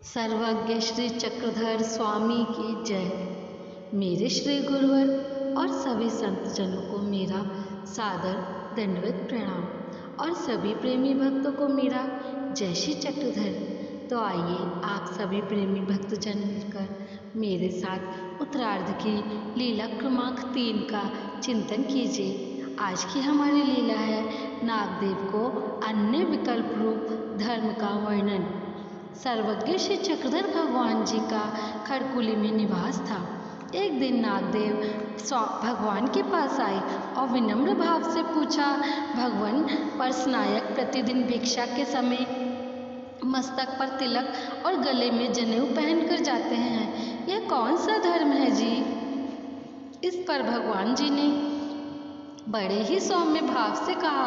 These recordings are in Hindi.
सर्वज्ञ श्री चक्रधर स्वामी की जय। मेरे श्री गुरुवर और सभी संत जनों को मेरा सादर दंडवत प्रणाम और सभी प्रेमी भक्तों को मेरा जय श्री चक्रधर। तो आइए आप सभी प्रेमी भक्तजन मिलकर मेरे साथ उत्तरार्ध की लीला क्रमांक 3 का चिंतन कीजिए। आज की हमारी लीला है नागदेव को अन्य विकल्प रूप धर्म का वर्णन। सर्वज्ञ श्री चक्रधर भगवान जी का खड़कुली में निवास था। एक दिन नागदेव भगवान के पास आए और विनम्र भाव से पूछा, भगवान परसनायक प्रतिदिन भिक्षा के समय मस्तक पर तिलक और गले में जनेऊ पहनकर जाते हैं, यह कौन सा धर्म है जी? इस पर भगवान जी ने बड़े ही सौम्य भाव से कहा,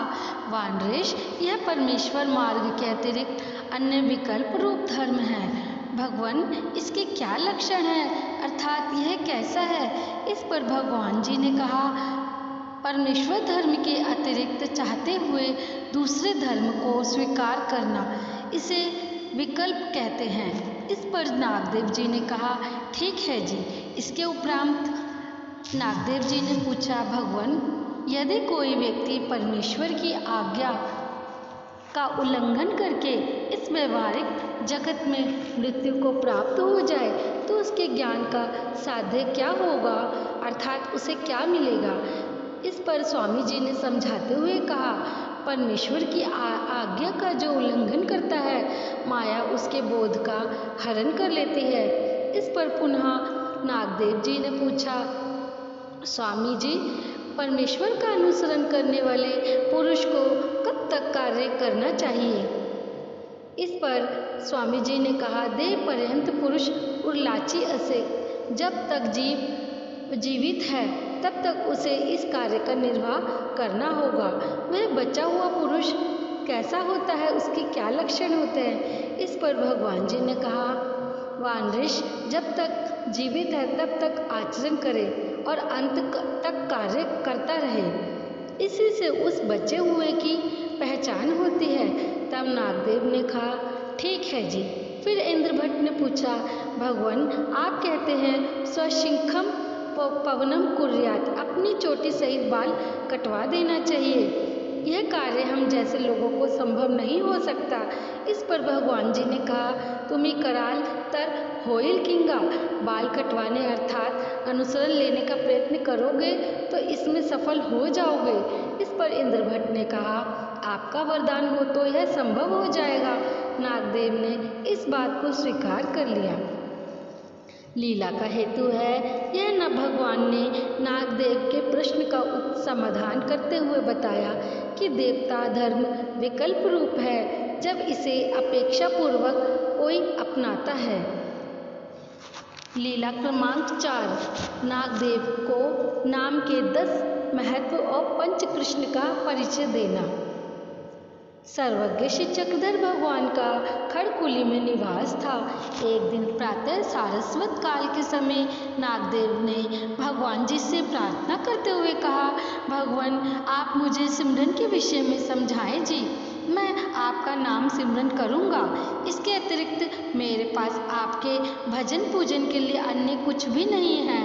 वानरेश, यह परमेश्वर मार्ग के अतिरिक्त अन्य विकल्प रूप धर्म है। भगवान, इसके क्या लक्षण है, अर्थात यह कैसा है? इस पर भगवान जी ने कहा, परमेश्वर धर्म के अतिरिक्त चाहते हुए दूसरे धर्म को स्वीकार करना, इसे विकल्प कहते हैं। इस पर नागदेव जी ने कहा, ठीक है जी। इसके उपरांत नागदेव जी ने पूछा, भगवान, यदि कोई व्यक्ति परमेश्वर की आज्ञा का उल्लंघन करके इस व्यवहारिक जगत में मृत्यु को प्राप्त हो जाए तो उसके ज्ञान का साध्य क्या होगा, अर्थात उसे क्या मिलेगा? इस पर स्वामी जी ने समझाते हुए कहा, परमेश्वर की आज्ञा का जो उल्लंघन करता है, माया उसके बोध का हरण कर लेती है। इस पर पुनः नागदेव जी ने पूछा, स्वामी जी, परमेश्वर का अनुसरण करने वाले पुरुष को कब तक कार्य करना चाहिए? इस पर स्वामी जी ने कहा, देह पर्यंत पुरुष उर्लाची असे, जब तक जीव जीवित है तब तक उसे इस कार्य का निर्वाह करना होगा। वह बचा हुआ पुरुष कैसा होता है, उसके क्या लक्षण होते हैं? इस पर भगवान जी ने कहा, वानरेश, जब तक जीवित है तब तक आचरण करे और अंत तक कार्य करता रहे, इसी से उस बचे हुए की पहचान होती है। तब नागदेव ने कहा, ठीक है जी। फिर इंद्रभट्ट ने पूछा, भगवान, आप कहते हैं स्वशिंखम पवनम कुर्यात, अपनी चोटी सहित बाल कटवा देना चाहिए। यह कार्य हम जैसे लोगों को संभव नहीं हो सकता। इस पर भगवान जी ने कहा, तुम्हें कराल तर होइल किंगा, बाल कटवाने अर्थात अनुसरण लेने का प्रयत्न करोगे तो इसमें सफल हो जाओगे। इस पर इंद्रभट्ट ने कहा, आपका वरदान हो तो यह संभव हो जाएगा। नागदेव ने इस बात को स्वीकार कर लिया। लीला का हेतु है यह न भगवान ने नागदेव के प्रश्न का समाधान करते हुए बताया कि देवता धर्म विकल्प रूप है जब इसे अपेक्षापूर्वक कोई अपनाता है। लीला क्रमांक 4, नागदेव को नाम के 10 महत्व और पंच कृष्ण का परिचय देना। सर्वज्ञ श्री चक्रधर भगवान का खड़कुली में निवास था। एक दिन प्रातः सारस्वत काल के समय नागदेव ने भगवान जी से प्रार्थना करते हुए कहा, भगवान, आप मुझे सिमरन के विषय में समझाएं जी। मैं आपका नाम सिमरन करूंगा। इसके अतिरिक्त मेरे पास आपके भजन पूजन के लिए अन्य कुछ भी नहीं है।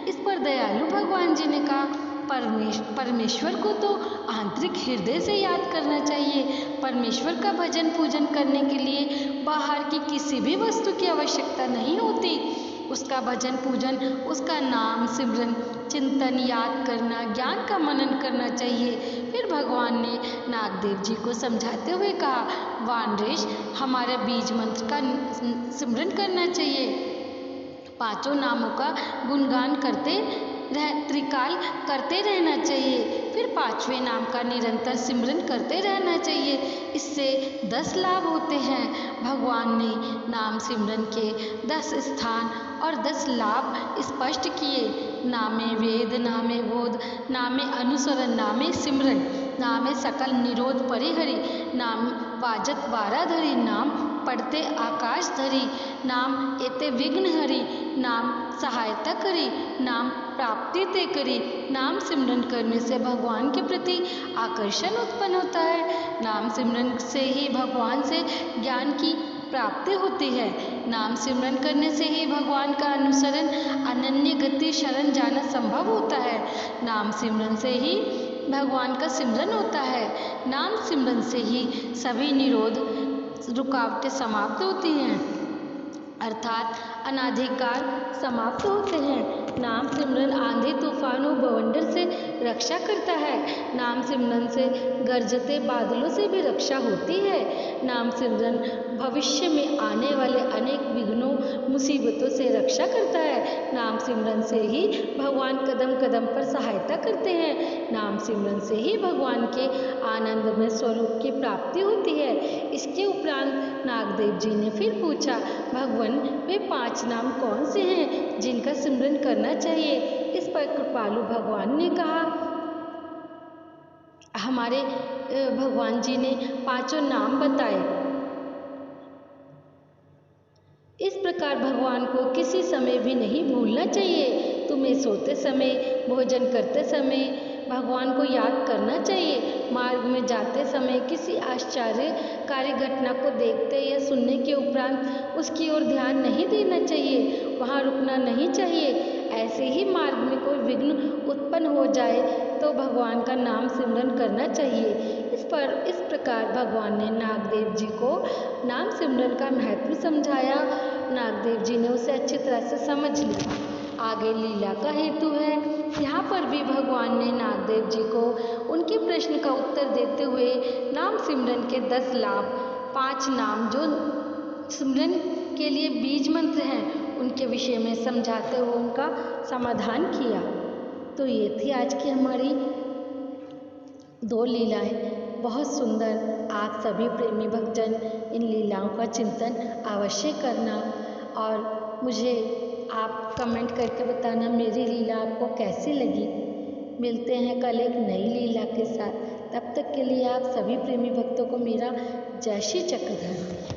इस पर दयालु भगवान जी ने कहा, परमेश्वर को तो आंतरिक हृदय से याद करना चाहिए। परमेश्वर का भजन पूजन करने के लिए बाहर की किसी भी वस्तु की आवश्यकता नहीं होती। उसका भजन पूजन, उसका नाम सिमरन, चिंतन, याद करना, ज्ञान का मनन करना चाहिए। फिर भगवान ने नागदेव जी को समझाते हुए कहा, वानरेश, हमारे बीज मंत्र का सिमरन करना चाहिए। 5 नामों का गुणगान त्रिकाल करते रहना चाहिए। फिर 5वें नाम का निरंतर सिमरन करते रहना चाहिए। इससे 10 लाभ होते हैं। भगवान ने नाम सिमरन के 10 स्थान और 10 लाभ स्पष्ट किए। नामे वेद, नामे बोध, नामे अनुसरण, नामे सिमरन, नामे सकल निरोध परिहरी, नाम वाजत वाराधरी, नाम पढ़ते आकाश धरी, नाम एते विघ्न हरी, नाम सहायता करी, नाम प्राप्ति ते करी। नाम सिमरन करने से भगवान के प्रति आकर्षण उत्पन्न होता है। नाम सिमरन से ही भगवान से ज्ञान की प्राप्ति होती है। नाम सिमरन करने से ही भगवान का अनुसरण, अनन्य गति शरण जाना संभव होता है। नाम सिमरन से ही भगवान का सिमरन होता है। नाम सिमरन से ही सभी निरोध रुकावटें समाप्त होती हैं, अर्थात अनाधिकार समाप्त होते हैं। नाम सिमरन आंधी तूफानों बवंडर से रक्षा करता है। नाम सिमरन से गरजते बादलों से भी रक्षा होती है। नाम सिमरन भविष्य में आने वाले अनेक विघ्नों मुसीबतों से रक्षा करता है। नाम सिमरन से ही भगवान कदम कदम पर सहायता करते हैं। नाम सिमरन से ही भगवान के आनंदमय स्वरूप की प्राप्ति होती है। इसके उपरांत नागदेव जी ने फिर पूछा, भगवान वे 5 नाम कौन से हैं जिनका सिमरन करना चाहिए? इस पर कृपालु भगवान ने कहा, हमारे भगवान जी ने 5 नाम बताए। इस प्रकार भगवान को किसी समय भी नहीं भूलना चाहिए। तुम्हें सोते समय, भोजन करते समय भगवान को याद करना चाहिए। मार्ग में जाते समय किसी आश्चर्यकारी घटना को देखते या सुनने के उपरांत उसकी ओर ध्यान नहीं देना चाहिए, वहाँ रुकना नहीं चाहिए। ऐसे ही मार्ग में कोई विघ्न उत्पन्न हो जाए तो भगवान का नाम सिमरन करना चाहिए। इस प्रकार भगवान ने नागदेव जी को नाम सिमरन का महत्व समझाया। नागदेव जी ने उसे अच्छी तरह से समझ लिया। आगे लीला का हेतु है। यहाँ पर भी भगवान ने नागदेव जी को उनके प्रश्न का उत्तर देते हुए नाम सिमरन के 10 लाभ, 5 नाम जो सिमरन के लिए बीज मंत्र हैं, उनके विषय में समझाते हुए उनका समाधान किया। तो ये थी आज की हमारी 2 लीलाएं, बहुत सुंदर। आप सभी प्रेमी भक्तजन इन लीलाओं का चिंतन अवश्य करना और मुझे आप कमेंट करके बताना मेरी लीला आपको कैसी लगी। मिलते हैं कल एक नई लीला के साथ। तब तक के लिए आप सभी प्रेमी भक्तों को मेरा जय श्री चक्रधर।